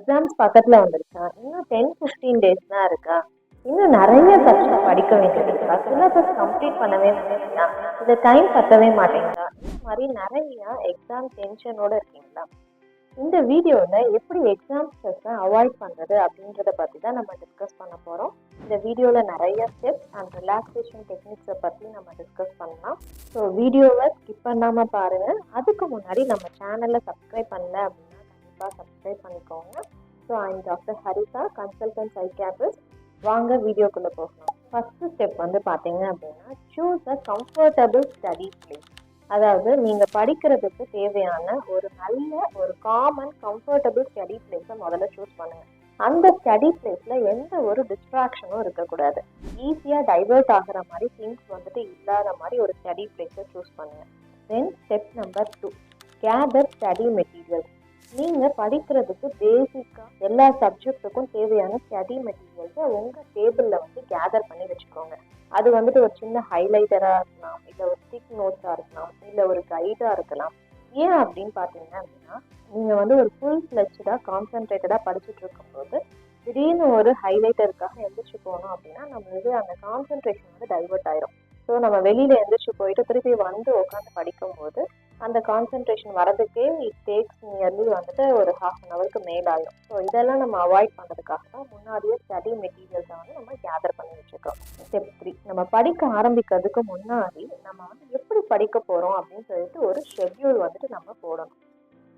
Exams பக்கத்துல வந்துருச்சா? இன்னும் 10, 15 டேஸ் தான் இருக்கா? இன்னும் நிறைய சப்ஜெக்ட் படிக்க வேண்டியது இருக்கா? சிலபஸ் கம்ப்ளீட் பண்ணவே முடியலையா? இது டைம் பத்தவே மாட்டேங்குதா? இந்த மாதிரி நிறைய எக்ஸாம் டென்ஷனோட இருக்கீங்களா? இந்த வீடியோவில் எப்படி எக்ஸாம் ஸ்ட்ரெஸ்ஸை அவாய்ட் பண்ணுறது அப்படின்றத பற்றி தான் நம்ம டிஸ்கஸ் பண்ண போகிறோம். இந்த வீடியோவில் நிறைய ஸ்டெப்ஸ் அண்ட் ரிலாக்ஸேஷன் டெக்னிக்ஸை பற்றி நம்ம டிஸ்கஸ் பண்ணலாம். ஸோ வீடியோவை ஸ்கிப் பண்ணாமல் பாருங்கள். அதுக்கு முன்னாடி நம்ம சேனலை சப்ஸ்கிரைப் பண்ணல அப்படின்னா கண்டிப்பாக சப்ஸ்கிரைப் பண்ணிக்கோங்க. So I'm doctor Haritha, consultant psychiatrist. வாங்க வீடியோக்குள்ளே போகலாம். ஃபஸ்ட்டு ஸ்டெப் வந்து பார்த்தீங்க அப்படின்னா, choose a comfortable study place. அதாவது நீங்கள் படிக்கிறதுக்கு தேவையான ஒரு காமன் கம்ஃபர்டபுள் ஸ்டடி பிளேஸை முதல்ல சூஸ் பண்ணுங்கள். அந்த ஸ்டடி பிளேஸில் எந்த ஒரு டிஸ்ட்ராக்ஷனும் இருக்கக்கூடாது. ஈஸியாக டைவர்ட் ஆகிற மாதிரி திங்ஸ் வந்துட்டு இல்லாத மாதிரி ஒரு ஸ்டடி பிளேஸை சூஸ் பண்ணுங்கள். தென் step number 2, gather study materials. நீங்கள் படிக்கிறதுக்கு பேசிக்காக எல்லா சப்ஜெக்ட்டுக்கும் தேவையான ஸ்டடி மெட்டீரியல்ஸை உங்கள் டேபிளில் வந்து கேதர் பண்ணி வச்சுக்கோங்க. அது வந்துட்டு ஒரு சின்ன ஹைலைட்டராக இருக்கலாம், இல்லை ஒரு ஸ்டிக் நோட்ஸாக இருக்கலாம், இல்லை ஒரு கைடாக இருக்கலாம். ஏன் அப்படின்னு பார்த்தீங்க அப்படின்னா, நீங்கள் வந்து ஒரு ஃபுல் ஃப்ளெட்ஜாக கான்சென்ட்ரேட்டடாக படிச்சுட்டு இருக்கும்போது திடீர்னு ஒரு ஹைலைட்டருக்காக எந்திரிச்சு போனோம் அப்படின்னா நம்மளுக்கு அந்த கான்சென்ட்ரேஷன் வந்து டைவர்ட் ஆயிரும். ஸோ நம்ம வெளியில் எந்திரிச்சு போயிட்டு திருப்பி வந்து உட்காந்து படிக்கும்போது அந்த கான்சென்ட்ரேஷன் வரதுக்கே இட் டேக்ஸ் நியர்லி வந்துட்டு ஒரு ½ மேலாயிரும். ஸோ இதெல்லாம் நம்ம அவாய்ட் பண்ணுறதுக்காக தான் முன்னாடியே ஸ்டடி மெட்டீரியல்ஸை வந்து நம்ம கேதர் பண்ணி வச்சுருக்கோம். ஸ்டெப் 3, நம்ம படிக்க ஆரம்பிக்கிறதுக்கு முன்னாடி நம்ம வந்து எப்படி படிக்க போகிறோம் அப்படின்னு சொல்லிட்டு ஒரு ஷெட்யூல் வந்துட்டு நம்ம போடணும்.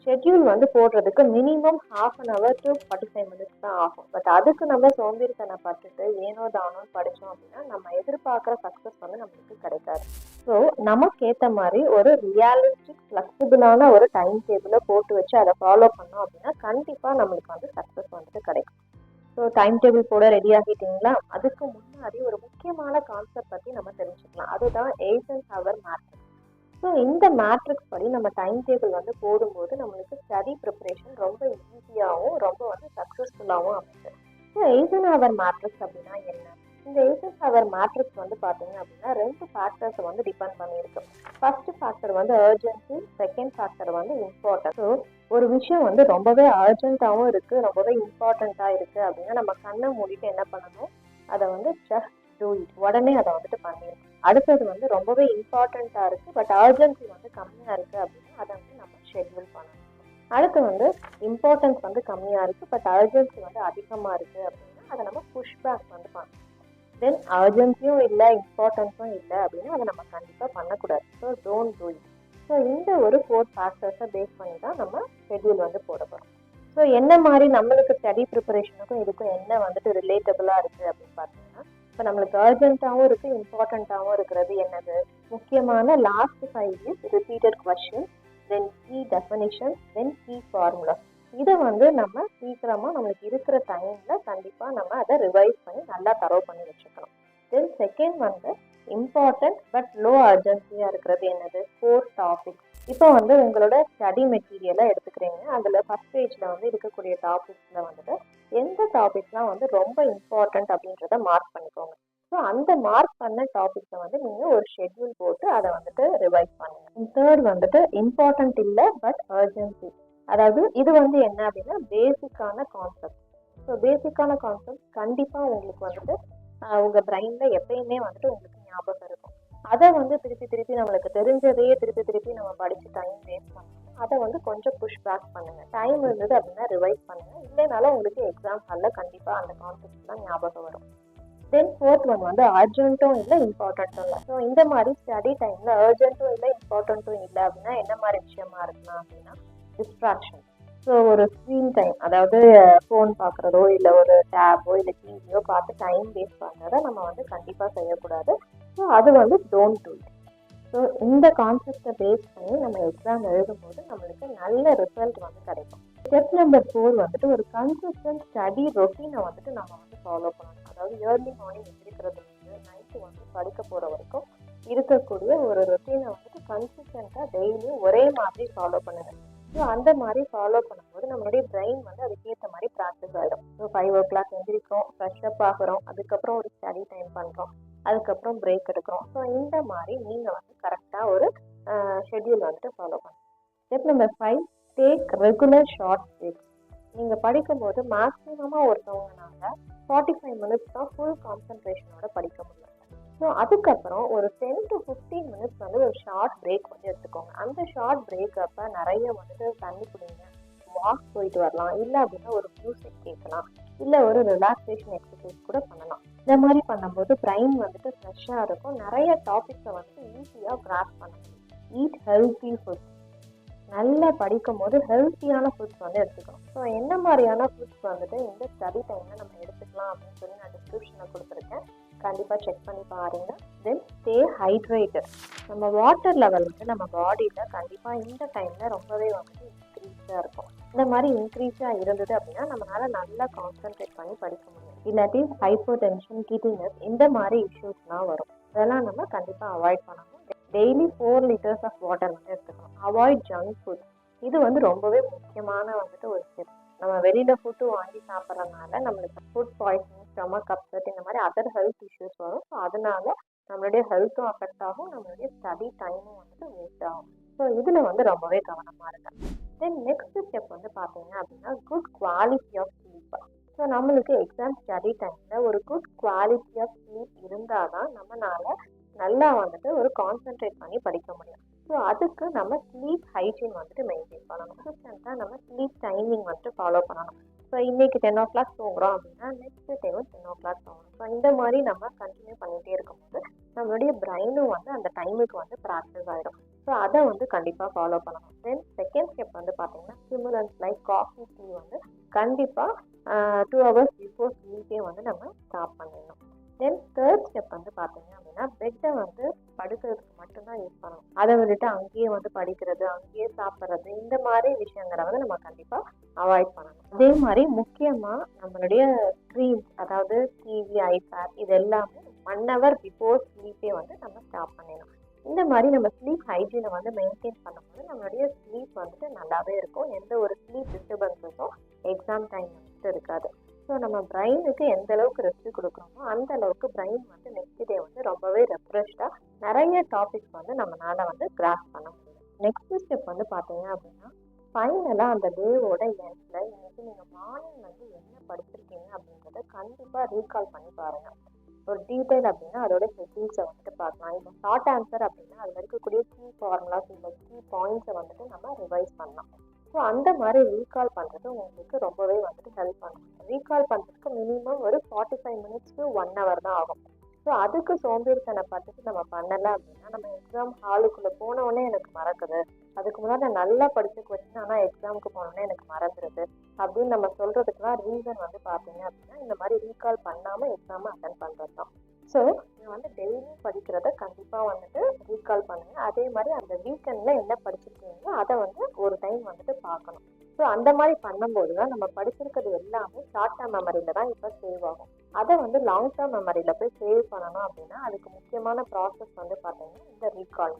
ஷெட்யூல் வந்து போடுறதுக்கு மினிமம் ½ to 45 minutes தான் ஆகும். பட் அதுக்கு நம்ம சோம்பேறித்தனப்பட்டுட்டு ஏனோ தானோ படித்தோம் அப்படின்னா நம்ம எதிர்பார்க்குற சக்ஸஸ் வந்து நம்மளுக்கு கிடைக்காது. ஸோ நமக்கு ஏற்ற மாதிரி ஒரு ரியாலிஸ்டிக் ஃப்ளெக்சிபிளான ஒரு டைம் டேபிளை போட்டு வச்சு அதை ஃபாலோ பண்ணோம் அப்படின்னா கண்டிப்பாக நம்மளுக்கு வந்து சக்ஸஸ் வந்துட்டு கிடைக்கும். ஸோ டைம் டேபிள் போட ரெடி ஆகிட்டீங்களா? அதுக்கு முன்னாடி ஒரு முக்கியமான கான்செப்ட் பற்றி நம்ம தெரிஞ்சுக்கலாம். அதுதான் எய்சன்ஹவர் மேட்ரிக்ஸ். ஸோ இந்த மேட்ரிக்ஸ் படி நம்ம டைம் டேபிள் வந்து போடும்போது நம்மளுக்கு ஸ்டடி ப்ரிப்பரேஷன் ரொம்ப ஈஸியாகவும் ரொம்ப வந்து சக்ஸஸ்ஃபுல்லாகவும் அமைச்சு. ஸோ எய்சன்ஹவர் மேட்ரிக்ஸ் அப்படின்னா என்ன? இந்த எய்சன்ஹவர் மேட்ரிக்ஸ் வந்து பார்த்தீங்க அப்படின்னா 2 ஃபேக்டர்ஸை வந்து டிபெண்ட் பண்ணியிருக்கு. ஃபர்ஸ்ட் ஃபேக்டர் வந்து அர்ஜென்சி, செகண்ட் ஃபேக்டர் வந்து இம்பார்ட்டன்ஸ். ஸோ ஒரு விஷயம் வந்து ரொம்பவே அர்ஜென்ட்டாகவும் இருக்குது, ரொம்பவே இம்பார்ட்டண்ட்டாக இருக்குது அப்படின்னா நம்ம கண்ணை மூடிட்டு என்ன பண்ணணும்? அதை வந்து ஜஸ்ட் டூ இட், உடனே அதை வந்துட்டு பண்ணிடணும். அடுத்தது வந்து ரொம்பவே இம்பார்ட்டண்ட்டாக இருக்குது பட் அர்ஜென்சி வந்து கம்மியாக இருக்குது அப்படின்னா அதை வந்து நம்ம ஷெட்யூல் பண்ணணும். அடுத்து வந்து இம்பார்ட்டன்ஸ் வந்து கம்மியாக இருக்குது பட் அர்ஜென்சி வந்து அதிகமாக இருக்குது அப்படின்னா அதை நம்ம புஷ்பேக் வந்து பண்ணணும். தென் அர்ஜென்சியும் இல்லை, இம்பார்ட்டன்ஸும் இல்லை அப்படின்னா அதை நம்ம கண்டிப்பாக பண்ணக்கூடாது. So don't do it. So இந்த ஒரு 4 ஃபேக்டர்ஸை பேஸ் பண்ணி தான் நம்ம ஷெட்யூல் வந்து போட போகிறோம். ஸோ என்ன மாதிரி நம்மளுக்கு ஸ்டடி ப்ரிப்பரேஷனுக்கும் இதுக்கும் என்ன வந்துட்டு ரிலேட்டபிளாக இருக்குது அப்படின்னு பார்த்தீங்கன்னா, இப்போ நம்மளுக்கு அர்ஜென்ட்டாகவும் இருக்குது, இம்பார்ட்டண்ட்டாகவும் இருக்கிறது என்னது? முக்கியமான லாஸ்ட் 5 இயர்ஸ் ரிப்பீட்டட் கொஸ்டின், தென் கீ டெஃபினிஷன், தென் கீ ஃபார்முலா. இதை வந்து நம்ம சீக்கிரமாக நம்மளுக்கு இருக்கிற டைமில் கண்டிப்பாக நம்ம அதை ரிவைஸ் பண்ணி நல்லா தரவு பண்ணி வச்சுக்கணும். தென் செகண்ட் வந்து இம்பார்ட்டன்ட் பட் லோ அர்ஜென்சியாக இருக்கிறது என்னது? 4 டாபிக்ஸ். இப்போ வந்து உங்களோட ஸ்டடி மெட்டீரியலை எடுத்துக்கிறீங்க. அதில் ஃபர்ஸ்ட் பேஜில் வந்து இருக்கக்கூடிய டாபிக்ஸில் வந்துட்டு எந்த டாபிக்ஸ்லாம் வந்து ரொம்ப இம்பார்ட்டன்ட் அப்படின்றத மார்க் பண்ணிக்கோங்க. ஸோ அந்த மார்க் பண்ண டாபிக்ஸை வந்து நீங்கள் ஒரு ஷெட்யூல் போட்டு அதை வந்துட்டு ரிவைஸ் பண்ணுங்கள். தேர்ட் வந்துட்டு இம்பார்ட்டன்ட் இல்லை பட் அர்ஜென்சி. அதாவது இது வந்து என்ன அப்படின்னா பேசிக்கான கான்செப்ட். ஸோ பேசிக்கான கான்செப்ட் கண்டிப்பாக உங்களுக்கு வந்துட்டு உங்கள் பிரெயினில் எப்பயுமே வந்துட்டு உங்களுக்கு ஞாபகம் இருக்கும். அதை வந்து திருப்பி நம்மளுக்கு தெரிஞ்சதையே திருப்பி நம்ம படித்து டைம் வேஸ்ட் பண்ணணும். அதை வந்து கொஞ்சம் புஷ் பேக் பண்ணுங்கள். டைம் இருந்தது அப்படின்னா ரிவைஸ் பண்ணுங்கள். இல்லைனாலும் உங்களுக்கு எக்ஸாம் ஹாலில் கண்டிப்பாக அந்த கான்செப்ட் தான் ஞாபகம் வரும். தென் ஃபோர்த் ஒன் வந்து அர்ஜென்ட்டும் இல்லை, இம்பார்ட்டண்ட்டும் இல்லை. ஸோ இந்த மாதிரி ஸ்டடி டைமில் அர்ஜென்ட்டும் இல்லை, இம்பார்ட்டண்ட்டும் இல்லை அப்படின்னா என்ன மாதிரி விஷயமா இருக்கலாம் அப்படின்னா டிஸ்ட்ராக்ஷன். ஸோ ஒரு ஸ்க்ரீன் டைம், அதாவது ஃபோன் பார்க்குறதோ இல்லை ஒரு டேப்போ இல்லை டிவியோ பார்த்து டைம் வேஸ்ட் பண்ணுறதை நம்ம வந்து கண்டிப்பாக செய்யக்கூடாது. ஸோ அது வந்து டோன்ட் டூ இட். ஸோ இந்த கான்செப்டை பேஸ் பண்ணி நம்ம எக்ஸாம் எழுதும்போது நம்மளுக்கு நல்ல ரிசல்ட் வந்து கிடைக்கும். ஸ்டெப் நம்பர் 4 வந்துட்டு ஒரு கன்சிஸ்டன்ட் ஸ்டடி ரொட்டீனை வந்துட்டு நம்ம வந்து ஃபாலோ பண்ணணும். அதாவது ஏர்லி மார்னிங் எந்திரிக்கிறதுலேருந்து நைட்டு வந்து படிக்க போகிற வரைக்கும் இருக்கக்கூடிய ஒரு ரொட்டீனை வந்துட்டு கன்சிஸ்டண்ட்டாக டெய்லியும் ஒரே மாதிரி ஃபாலோ பண்ணுங்கள். ஸோ அந்த மாதிரி ஃபாலோ பண்ணும்போது நம்மளுடைய பிரெயின் வந்து அதுக்கேற்ற மாதிரி ப்ராக்டிஸ் ஆகிடும். ஸோ 5 o'clock எந்திரிக்கிறோம், ஃப்ரெஷ்அப் ஆகிறோம், அதுக்கப்புறம் ஒரு ஸ்டடி டைம் பண்ணுறோம், அதுக்கப்புறம் பிரேக் எடுக்கிறோம். ஸோ இந்த மாதிரி நீங்கள் வந்து கரெக்டாக ஒரு ஷெட்யூல் வந்துட்டு ஃபாலோ பண்ணணும். Step number 5, take regular short breaks. நீங்கள் படிக்கும்போது மேக்ஸிமமாக ஒருத்தவங்கனால 45 மினிட்ஸ் தான் ஃபுல் கான்சன்ட்ரேஷனோட படிக்க முடியும். ஸோ அதுக்கப்புறம் ஒரு 10 to 15 மினிட்ஸ் வந்து ஒரு ஷார்ட் பிரேக் வந்து எடுத்துக்கோங்க. அந்த ஷார்ட் பிரேக் அப்போ நிறைய வந்துட்டு தண்ணி குடிங்க, வாக் போயிட்டு வரலாம், இல்லை அப்படின்னா ஒரு மியூசிக் கேட்கலாம், இல்லை ஒரு ரிலாக்ஸேஷன் எக்ஸசைஸ் கூட பண்ணலாம். இந்த மாதிரி பண்ணும்போது பிரைன் வந்துட்டு ஃப்ரெஷ்ஷாக இருக்கும், நிறைய டாபிக்ஸை வந்து ஈஸியாக கிராஸ் பண்ண முடியும். Eat healthy food. நல்லா படிக்கும் போது ஹெல்த்தியான ஃபுட்ஸ் வந்து எடுத்துக்கணும். ஸோ என்ன மாதிரியான ஃபுட்ஸ் வந்துட்டு இந்த ஸ்டடி டைமில் நம்ம எடுத்துக்கலாம் அப்படின்னு சொல்லி நான் டிஸ்கிரிப்ஷனில் கொடுத்துருக்கேன், கண்டிப்பாக செக் பண்ணி பாருங்க. Then stay hydrated. நம்ம வாட்டர் லெவல் வந்து நம்ம பாடியில் கண்டிப்பாக இந்த டைமில் ரொம்பவே வந்துட்டு இன்க்ரீஸாக இருக்கும். இந்த மாதிரி இன்க்ரீஸாக இருந்தது அப்படின்னா நம்மளால நல்லா கான்சென்ட்ரேட் பண்ணி படிக்க முடியும். இல்லாட்டி ஹைப்போ டென்ஷன், கிட்னஸ் இந்த மாதிரி இஷ்யூஸ்லாம் வரும். அதெல்லாம் நம்ம கண்டிப்பாக அவாய்ட் பண்ணணும். டெய்லி 4 liters ஆஃப் வாட்டர் வந்து எடுத்துக்கணும். Avoid junk food. இது வந்து ரொம்பவே முக்கியமான வந்துட்டு ஒரு ஸ்டெப். நம்ம வெளியில் ஃபுட்டு வாங்கி சாப்பிட்றதுனால நம்மளுக்கு ஃபுட் பாய்சனிங், ஸ்டொமக் அப்செட் இந்த மாதிரி அதர் ஹெல்த் இஷ்யூஸ் வரும். ஸோ அதனால நம்மளுடைய ஹெல்த்தும் அஃபெக்ட் ஆகும், நம்மளுடைய ஸ்டடி டைமும் வந்துட்டு வேஸ்ட் ஆகும். ஸோ இதில் வந்து ரொம்பவே கவனமாக இருக்கேன். தென் நெக்ஸ்ட் ஸ்டெப் வந்து பார்த்தீங்க அப்படின்னா good quality of sleep. So நம்மளுக்கு எக்ஸாம் ஸ்டடி டைமில் ஒரு குட் குவாலிட்டி ஆஃப் ஸ்லீப் இருந்தால் தான் நம்மளால நல்லா வந்துட்டு ஒரு கான்சென்ட்ரேட் பண்ணி படிக்க முடியும். ஸோ அதுக்கு நம்ம ஸ்லீப் ஹைஜீன் வந்துட்டு மெயின்டைன் பண்ணணும். கன்சிஸ்டன்ட்டாக நம்ம ஸ்லீப் டைமிங் வந்துட்டு ஃபாலோ பண்ணணும். ஸோ இன்றைக்கி 10 o'clock தூங்குறோம் அப்படின்னா நெக்ஸ்ட் டைமும் 10 o'clock தூங்கணும். ஸோ இந்த மாதிரி நம்ம கண்டினியூ பண்ணிகிட்டே இருக்கும்போது நம்மளுடைய பிரெயினும் வந்து அந்த டைமுக்கு வந்து ப்ராக்டிஸ் ஆகிடும். ஸோ அதை வந்து கண்டிப்பாக ஃபாலோ பண்ணணும். தென் செகண்ட் ஸ்டெப் வந்து பார்த்தீங்கன்னா ஸ்டிமுலன்ஸ் லைக் காஃபி, டீ வந்து கண்டிப்பாக 2 hours பிஃபோர் ஸ்லீப்பே வந்து நம்ம ஸ்டாப் பண்ணிடணும். தென் தேர்ட் ஸ்டெப் வந்து பார்த்தீங்க அப்படின்னா பெட்டை வந்து படுக்கிறதுக்கு மட்டும்தான் யூஸ் பண்ணணும். அதை விட்டுட்டு அங்கேயே வந்து படிக்கிறது, அங்கேயே சாப்பிட்றது இந்த மாதிரி விஷயங்களை வந்து நம்ம கண்டிப்பாக அவாய்ட் பண்ணணும். அதே மாதிரி முக்கியமாக நம்மளுடைய ஸ்க்ரீன்ஸ், அதாவது டிவி, ஐபேட் இது எல்லாமே 1 hour பிஃபோர் ஸ்லீப்பே வந்து நம்ம ஸ்டாப் பண்ணிடணும். இந்த மாதிரி நம்ம ஸ்லீப் ஹைஜீனை வந்து மெயின்டைன் பண்ணும்போது நம்மளுடைய ஸ்லீப் வந்துட்டு நல்லாவே இருக்கும். எந்த ஒரு ஸ்லீப் டிஸ்டர்பன்ஸஸும் எக்ஸாம் டைம் வந்துட்டு இருக்காது. ஸோ நம்ம பிரெயினுக்கு எந்த அளவுக்கு ரெஸ்ட் கொடுக்குறோமோ அந்த அளவுக்கு பிரெயின் வந்து நெக்ஸ்ட் டே வந்து ரொம்பவே ரெஃப்ரெஷ்டாக நிறைய டாபிக்ஸ் வந்து நம்மளால வந்து கிராஸ் பண்ண முடியும். நெக்ஸ்ட் ஸ்டெப் வந்து பார்த்தீங்க அப்படின்னா ஃபைனலாக அந்த டேவோட எண்ட்ல இன்னைக்கு நீங்கள் மார்னிங் வந்து என்ன படிச்சிருக்கீங்க அப்படின்றத கண்டிப்பாக ரீகால் பண்ணி பாருங்கள். ஒரு டீட்டெயில் அப்படின்னா அதோட ஹெட்டிங்ஸை வந்துட்டு பார்க்கலாம். இப்போ ஷார்ட் ஆன்சர் அப்படின்னா அதில் இருக்கக்கூடிய கீ ஃபார்முலாஸ் இல்லை கீ பாயிண்ட்ஸை வந்துட்டு நம்ம ரிவைஸ் பண்ணலாம். ஸோ அந்த மாதிரி ரீகால் பண்ணுறது உங்களுக்கு ரொம்பவே வந்துட்டு ஹெல்ப் பண்ணும். ரீகால் பண்ணுறதுக்கு மினிமம் ஒரு 45 minutes to 1 hour தான் ஆகும். ஸோ அதுக்கு சோம்பேறித்தனப்பட்டுட்டு நம்ம பண்ணலை அப்படின்னா நம்ம எக்ஸாம் ஹாலுக்குள்ளே போனோடனே எனக்கு மறக்குது, அதுக்கு முன்னாடி நான் நல்லா படிச்சு கொஸ்டின் ஆனால் எக்ஸாமுக்கு போனோடனே எனக்கு மறந்துடுது அப்படின்னு நம்ம சொல்கிறதுக்குலாம் ரீசன் வந்து பார்த்தீங்க அப்படின்னா இந்த மாதிரி ரீகால் பண்ணாமல் எக்ஸாமை அட்டன் பண்ணுறது தான். ஸோ நீங்கள் வந்து டெய்லி படிக்கிறத கண்டிப்பாக வந்துட்டு ரீகால் பண்ணுங்க. அதே மாதிரி அந்த வீக்கெண்டில் என்ன படிச்சிருக்கீங்களோ அதை வந்து ஒரு டைம் வந்துட்டு பார்க்கணும். ஸோ அந்த மாதிரி பண்ணும்போது தான் நம்ம படிச்சிருக்கிறது எல்லாமே ஷார்ட் டேர்ம் மெமரியில் தான் இப்போ சேவ் ஆகும். அதை வந்து லாங் டேர்ம் மெமரியில் போய் சேவ் பண்ணணும் அப்படின்னா அதுக்கு முக்கியமான ப்ராசஸ் வந்து பார்த்தீங்கன்னா இந்த ரீகால்.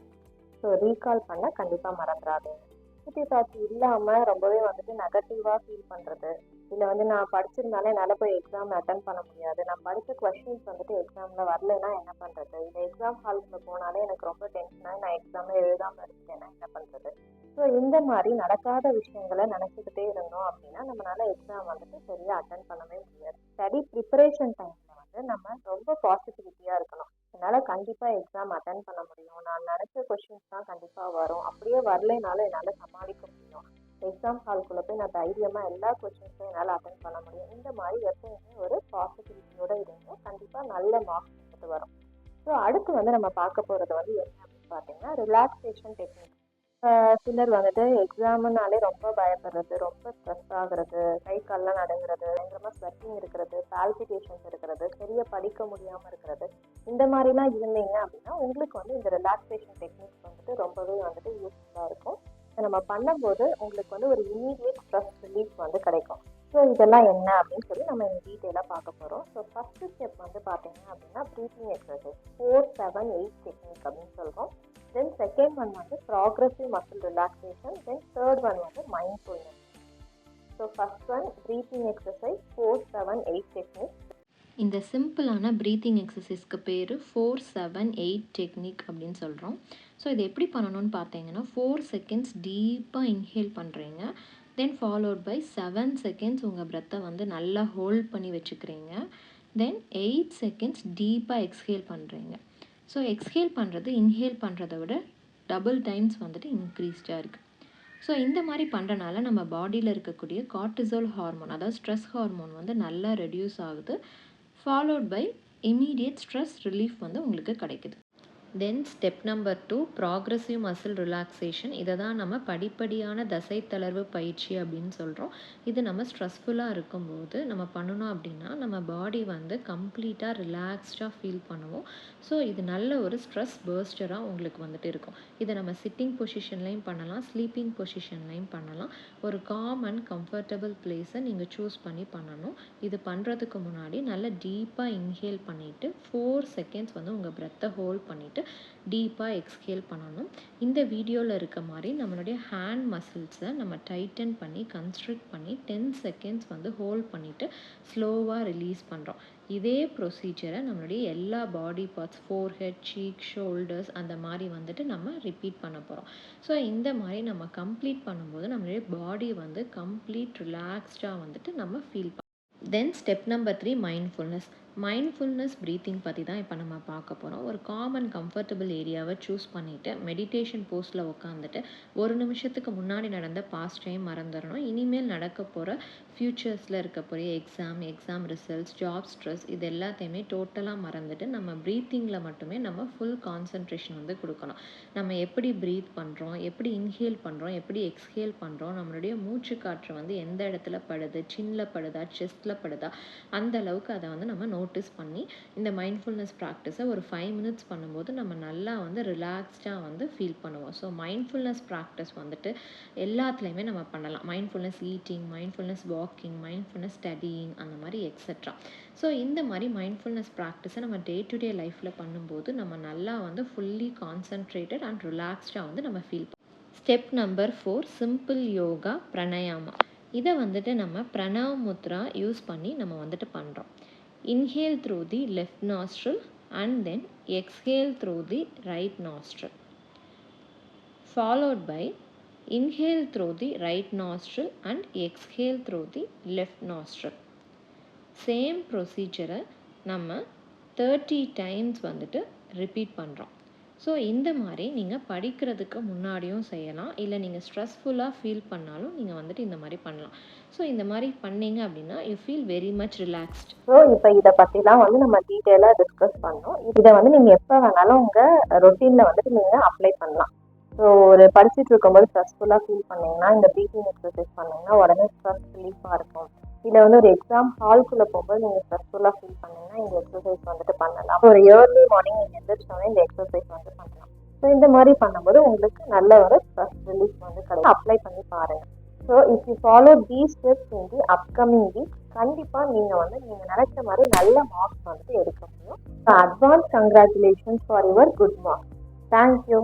ஸோ ரீகால் பண்ண கண்டிப்பாக மறந்துடாதீங்க. நெகட்டிவ் தாட்ஸ் இல்லாமல் ரொம்பவே வந்துட்டு நெகட்டிவாக ஃபீல் பண்ணுறது, இல்லை வந்து நான் படிச்சிருந்தாலே என்னால் போய் எக்ஸாம் அட்டன் பண்ண முடியாது, நான் படித்த கொஸ்டின்ஸ் வந்துட்டு எக்ஸாமில் வரலைன்னா என்ன பண்ணுறது, இல்லை எக்ஸாம் ஹாலுக்குள்ள போனாலே எனக்கு ரொம்ப டென்ஷனாக நான் எக்ஸாமில் எழுதாமல் இருக்கேன்னா என்ன பண்ணுறது. ஸோ இந்த மாதிரி நடக்காத விஷயங்களை நினச்சிக்கிட்டே இருந்தோம் அப்படின்னா நம்மளால எக்ஸாம் வந்துட்டு சரியாக அட்டன் பண்ணவே முடியாது. ஸ்டடி ப்ரிப்பரேஷன் டைமில் வந்து நம்ம ரொம்ப பாசிட்டிவிட்டியாக இருக்கணும். என்னால் கண்டிப்பாக எக்ஸாம் அட்டன் பண்ண முடியும், நான் நினச்ச கொஸ்டின்ஸ் தான் கண்டிப்பாக வரும், அப்படியே வரலைனாலும் என்னால் சமாளிக்க முடியும், எக்ஸாம் ஹாலுக்குள்ளே போய் நான் தைரியமாக எல்லா கொஸ்டின்ஸும் என்னால் அட்டன் பண்ண முடியும். இந்த மாதிரி எப்பவுமே ஒரு பாசிட்டிவிட்டியோடு இருங்க, கண்டிப்பாக நல்ல மார்க்ஸ் வந்துட்டு வரும். ஸோ அடுத்து வந்து நம்ம பார்க்க போகிறது வந்து என்ன அப்படின்னு பார்த்தீங்கன்னா ரிலாக்ஸேஷன் டெக்னிக். சிலர் வந்துட்டு எக்ஸாமுனாலே ரொம்ப பயப்படுறது, ரொம்ப ஸ்ட்ரெஸ் ஆகுறது, கை கால்லாம் நடுங்கிறது, பயங்கரமாக ஸ்வெட்டிங் இருக்கிறது, பால்பிட்டேஷன்ஸ் இருக்கிறது, சரியாக படிக்க முடியாமல் இருக்கிறது, இந்த மாதிரிலாம் இருந்தீங்க அப்படின்னா உங்களுக்கு வந்து இந்த ரிலாக்ஸேஷன் டெக்னிக்ஸ் வந்துட்டு ரொம்பவே வந்துட்டு யூஸ்ஃபுல்லாக இருக்கும். நம்ம பண்ணும்போது உங்களுக்கு வந்து ஒரு இமீடியட் ஸ்ட்ரெஸ் ரிலீஃப் வந்து கிடைக்கும். ஸோ இதெல்லாம் என்ன அப்படின்னு சொல்லி நம்ம இந்த டீட்டெயிலாக பார்க்க போகிறோம். ஸோ ஃபஸ்ட்டு ஸ்டெப் வந்து பார்த்தீங்க அப்படின்னா ப்ரீத்திங் எக்ஸசைஸ் 4-7-8 டெக்னிக் அப்படின்னு சொல்கிறோம். தென் செகண்ட் ஒன் வந்து progressive muscle relaxation. Then third one வந்து mindfulness. So first one breathing exercise 4-7-8 technique. இந்த சிம்பிளான ப்ரீத்திங் எக்ஸசைஸ்க்கு பேர் 4-7-8 டெக்னிக் அப்படின்னு சொல்கிறோம். ஸோ இது எப்படி பண்ணணும்னு பார்த்தீங்கன்னா 4 seconds டீப்பாக இன்ஹேல் பண்ணுறீங்க, தென் ஃபாலோட் பை 7 செகண்ட்ஸ் உங்கள் பிரெத்தை வந்து நல்லா ஹோல்ட் பண்ணி வச்சுக்கிறீங்க. தென் 8 செகண்ட்ஸ் டீப்பாக எக்ஸ்ஹேல் பண்ணுறீங்க. ஸோ எக்ஸ்ஹேல் பண்ணுறது இன்ஹேல் பண்ணுறதை விட டபுள் டைம்ஸ் வந்துட்டு இன்க்ரீஸ்டாக இருக்குது. ஸோ இந்த மாதிரி பண்ணுறனால நம்ம பாடியில் இருக்கக்கூடிய கார்டிசோல் ஹார்மோன், அதாவது ஸ்ட்ரெஸ் ஹார்மோன் வந்து நல்லா ரெடியூஸ் ஆகுது. Followed by immediate stress relief வந்து உங்களுக்கு கிடைக்குது. Then step number 2 progressive muscle relaxation. இதை தான் நம்ம படிப்படியான தசை தளர்வு பயிற்சி அப்படின்னு சொல்கிறோம். இது நம்ம ஸ்ட்ரெஸ்ஃபுல்லாக இருக்கும்போது நம்ம பண்ணணும் அப்படின்னா நம்ம பாடி வந்து கம்ப்ளீட்டாக ரிலாக்ஸ்டாக ஃபீல் பண்ணுவோம். ஸோ இது நல்ல ஒரு ஸ்ட்ரெஸ் பர்ஸ்டராக உங்களுக்கு வந்துட்டு இருக்கும். இதை நம்ம சிட்டிங் பொசிஷன்லையும் பண்ணலாம், ஸ்லீப்பிங் பொசிஷன்லையும் பண்ணலாம். ஒரு காம் அண்ட் கம்ஃபர்டபுள் பிளேஸை நீங்கள் சூஸ் பண்ணி பண்ணணும். இது பண்ணுறதுக்கு முன்னாடி நல்லா டீப்பாக இன்ஹேல் பண்ணிவிட்டு 4 செகண்ட்ஸ் வந்து உங்கள் பிரெத்தை ஹோல்ட் பண்ணிவிட்டு டீப்பாக எக்ஸ்ஹேல் பண்ணணும். இந்த வீடியோவில் இருக்க மாதிரி நம்மளுடைய ஹேண்ட் மசில்ஸை நம்ம டைட்டன் பண்ணி கன்ஸ்ட்ரிக்ட் பண்ணி 10 செகண்ட்ஸ் வந்து ஹோல்ட் பண்ணிவிட்டு ஸ்லோவாக ரிலீஸ் பண்ணுறோம். இதே ப்ரொசீஜரை நம்மளுடைய எல்லா body parts, forehead, cheek, shoulders அந்த மாதிரி வந்துட்டு நம்ம ரிப்பீட் பண்ண போகிறோம். ஸோ இந்த மாதிரி நம்ம கம்ப்ளீட் பண்ணும்போது நம்மளுடைய பாடி வந்து கம்ப்ளீட் ரிலாக்ஸ்டாக வந்துட்டு நம்ம ஃபீல் பண்ணோம். தென் step number 3 mindfulness. Mindfulness breathing பற்றி தான் இப்போ நம்ம பார்க்க போகிறோம். ஒரு காமன் கம்ஃபர்டபுள் ஏரியாவை சூஸ் பண்ணிவிட்டு மெடிடேஷன் போஸ்டில் உட்காந்துட்டு 1 நிமிஷத்துக்கு முன்னாடி நடந்த பாஸ்ட் டைம் மறந்துடணும். இனிமேல் நடக்க போகிற ஃப்யூச்சர்ஸில் இருக்க போகிற எக்ஸாம் ரிசல்ட்ஸ், ஜாப் ஸ்ட்ரெஸ் இது எல்லாத்தையுமே டோட்டலாக மறந்துட்டு நம்ம ப்ரீத்திங்கில் மட்டுமே நம்ம ஃபுல் கான்சன்ட்ரேஷன் வந்து கொடுக்கணும். நம்ம எப்படி ப்ரீத் பண்ணுறோம், எப்படி இன்ஹேல் பண்ணுறோம், எப்படி எக்ஸ்ஹேல் பண்ணுறோம், நம்மளுடைய மூச்சு காற்று வந்து எந்த இடத்துல படுது, சின்னில் படுதா, செஸ்ட்டில் படுதா, அந்த அளவுக்கு அதை வந்து நம்ம நோட்டீஸ் பண்ணி இந்த மைண்ட்ஃபுல்னஸ் ப்ராக்டிஸை ஒரு 5 மினிட்ஸ் பண்ணும்போது நம்ம நல்லா வந்து ரிலாக்ஸ்டாக வந்து ஃபீல் பண்ணுவோம். ஸோ மைண்ட்ஃபுல்னஸ் ப்ராக்டிஸ் வந்துட்டு எல்லாத்துலேயுமே நம்ம பண்ணலாம். Mindfulness eating, mindfulness walking, mindfulness studying அந்த மாதிரி எக்ஸெட்ரா. ஸோ இந்த மாதிரி மைண்ட்ஃபுல்னஸ் ப்ராக்டிஸை நம்ம டே டு டே லைஃப்பில் பண்ணும்போது நம்ம நல்லா வந்து ஃபுல்லி கான்சன்ட்ரேட்டட் அண்ட் ரிலாக்ஸ்டாக வந்து நம்ம ஃபீல் பண்ணுவோம். Step number 4 simple yoga pranayama. இதை வந்துட்டு நம்ம பிரணவ் முத்ரா யூஸ் பண்ணி நம்ம வந்துட்டு பண்ணுறோம். Inhale through the left nostril and then exhale through the right nostril. Followed by inhale through the right nostril and exhale through the left nostril. Same procedure நம்ம 30 times வந்துட்டு repeat பண்ணுறோம். ஸோ இந்த மாதிரி நீங்கள் படிக்கிறதுக்கு முன்னாடியும் செய்யலாம், இல்லை நீங்கள் ஸ்ட்ரெஸ்ஃபுல்லாக ஃபீல் பண்ணாலும் நீங்கள் வந்துட்டு இந்த மாதிரி பண்ணலாம். ஸோ இந்த மாதிரி பண்ணீங்க அப்படின்னா you feel very much relaxed. So இப்போ இதை பற்றிலாம் வந்து நம்ம டீட்டெயிலாக டிஸ்கஸ் பண்ணோம். இதை வந்து நீங்கள் எப்போ வேணாலும் உங்கள் ரொட்டீனில் வந்துட்டு நீங்கள் அப்ளை பண்ணலாம். ஸோ ஒரு படிச்சுட்டு இருக்கும்போது ஸ்ட்ரெஸ்ஃபுல்லாக ஃபீல் பண்ணீங்கன்னா இந்த ப்ரீத்திங் எக்ஸசைஸ் பண்ணிங்கன்னா உடனே ஸ்ட்ரெஸ் ரிலீஃபாக இருக்கும். இல்லை வந்து ஒரு எக்ஸாம் ஹால்குள்ளே போகும்போது நீங்கள் ஸ்ட்ரெஸ்ஃபுல்லாக ஃபீல் பண்ணீங்கன்னா இந்த எக்ஸசைஸ் வந்துட்டு பண்ணலாம். ஒரு ஏர்லி மார்னிங் நீங்கள் எந்திரிச்சோடனே இந்த எக்ஸசைஸ் வந்து பண்ணலாம். ஸோ இந்த மாதிரி பண்ணும்போது உங்களுக்கு நல்ல ஒரு ஸ்ட்ரெஸ் ரிலீஃப் வந்து கிடைக்கும். அப்ளை பண்ணி பாருங்கள். So if you follow these steps in the upcoming week கண்டிப்பாக நீங்கள் வந்து நீங்கள் நினைச்ச மாதிரி நல்ல மார்க்ஸ் வந்துட்டு எடுக்க முடியும். So advance congratulations for your good marks. Thank you.